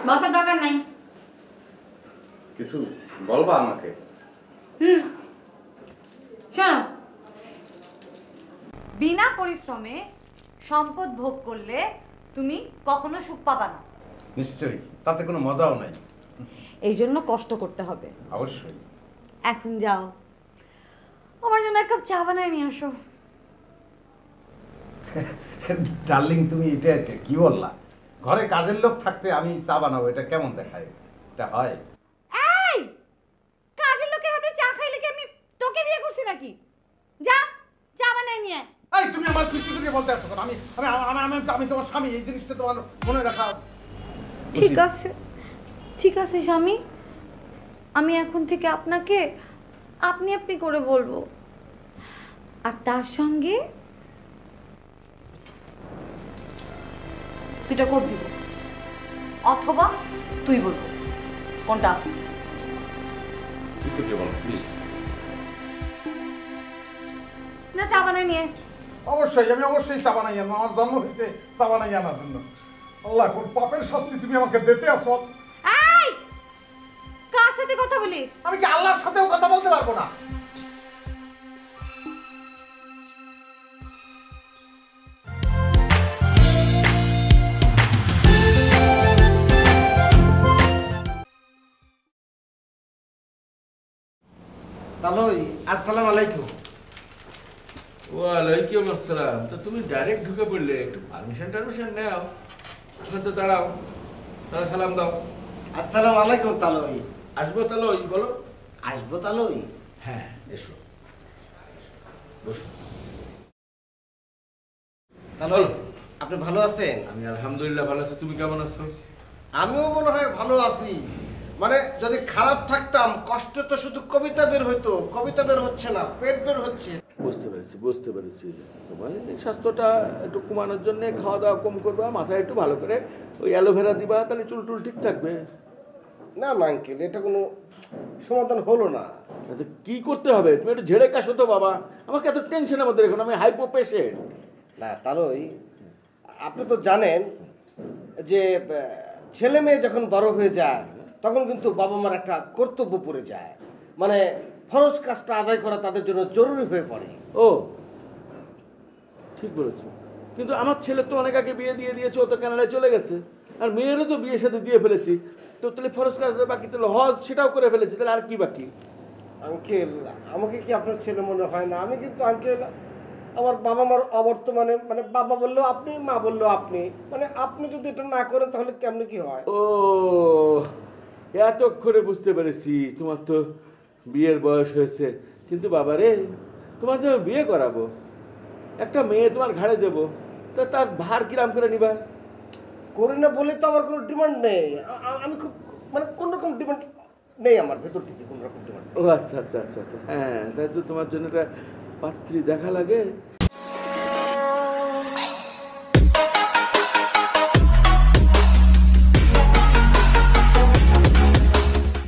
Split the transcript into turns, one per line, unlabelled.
বসার দরকার নাই।
কিছু বলবা আমাকে?
শোনো, বিনা পরিশ্রমে সম্পদ ভোগ করলে তুমি কখনো সুখ পাবা না।
নিশ্চয়ই, তাতে কোনো মজাও নাই।
এই জন্য কষ্ট করতে হবে।
অবশ্যই।
এখন যাও, আমার জন্য এক কাপ চা বানায় নিয়ে আসো।
ডার্লিং, তুমি এটা কি বললা? ঘরে কাজের লোক থাকতে আমি চা বানাবো, এটা কেমন দেখায়? এটা হয়?
এই কাজের লোকের হাতে চা খাইলে কি আমি তোকে বিয়ে করছি নাকি? যা চা বানায় নিয়ে আয়।
এই তুমি আমার কিছু থেকে বলতে আসছো? আমি আমি আমি আমি তোমার স্বামী, এই জিনিসটা তোমার মনে রাখা।
ঠিক আছে, ঠিক আছে স্বামী, আমি এখন থেকে আপনাকে আপনি আপনি করে বলবো, আর তার সঙ্গে দুইটা কোপ দিব, অথবা তুই বলবো, কোনটা? না চা বানায় নিয়ে।
অবশ্যই, আমি অবশ্যই চা বানাই আনবো। আমার জন্ম হয়েছে চা বানাই আনার জন্য। আল্লাহ, কোন পাপের শাস্তি তুমি আমাকে দিতে আসো?
এই কার সাথে কথা বলিস?
আমি কি আল্লাহর সাথেও কথা বলতে পারবো না?
তালই, আসসালামু আলাইকুম।
ওয়ালাইকুম আসসালাম। তো তুমি ডাইরেক্ট ঢুকে পড়লে, একটু পারমিশন নাও। তো দাঁড়াও, তারা সালাম দাও।
আসসালামু আলাইকুম তালই।
আসবো তালই, বলো।
আসবো তালই?
হ্যাঁ, এসো, বসো।
তালই, আপনি ভালো আছেন?
আমি আলহামদুলিল্লাহ ভালো আছি। তুমি কেমন আছো?
আমিও মনে হয় ভালো আছি। মানে যদি খারাপ থাকতাম, কষ্ট তো শুধু কবিতা বের হইতো, কবিতা বের হচ্ছে না, পেট বের হচ্ছে।
বুঝতে পেরেছি। তোমার এই স্বাস্থ্যটা একটু কমানোর জন্য খাওয়া দাওয়া কম করবা, মাথায় একটু ভালো করে ওই অ্যালোভেরা দিবা, তাহলে চুল টুল ঠিক থাকবে।
না না আঙ্কেল, এটা কোনো সমাধান হলো না।
আচ্ছা, কি করতে হবে? তুমি একটু ঝেড়ে কাশো তো বাবা, আমাকে এত টেনশনের মধ্যে রেখো না, আমি হাইপো পেশেন্ট।
না তালই, আপনি তো জানেন যে ছেলে মেয়ে যখন বড় হয়ে যায় তখন কিন্তু বাবা মার একটা কর্তব্য পড়ে যায়, মানে ফরজ কাজটা আদায় করা তাদের জন্য জরুরি হয়ে পড়ে।
ও ঠিক বলেছো, কিন্তু আমার ছেলে তো অনেক আগে বিয়ে দিয়ে দিয়েছে, ও তো কানাডায় চলে গেছে, আর মেয়েরও তো বিয়ের সাথে দিয়ে ফেলেছি, তো তাহলে ফরজ কাজ বাকি, তাহলে হজ সেটাও করে ফেলেছি, তাহলে আর কি বাকি?
আঙ্কেল, আমাকে কি আপনার ছেলে মনে হয় না? আমি কিন্তু আঙ্কেল আমার বাবা মার অবর্তমানে, মানে বাবা বললেও আপনি, মা বললেও আপনি, মানে আপনি যদি এটা না করেন তাহলে কেমনে কি হয়?
ও এতক্ষণে বুঝতে পেরেছি, তোমার তো বিয়ের বয়স হয়েছে, কিন্তু বাবা রে, তোমার যে আমি বিয়ে করাবো, একটা মেয়ে তোমার ঘাড়ে দেবো, তা তার ভার কিরাম করে নিবা?
করি না বলে তো আমার কোনো ডিমান্ড নেই। আমি খুব, মানে কোন রকম ডিমান্ড নেই আমার ভেতর থেকে, কোন রকম ডিমান্ড।
ও আচ্ছা, হ্যাঁ, তাই তো তোমার জন্য একটা পাত্রী দেখা লাগে।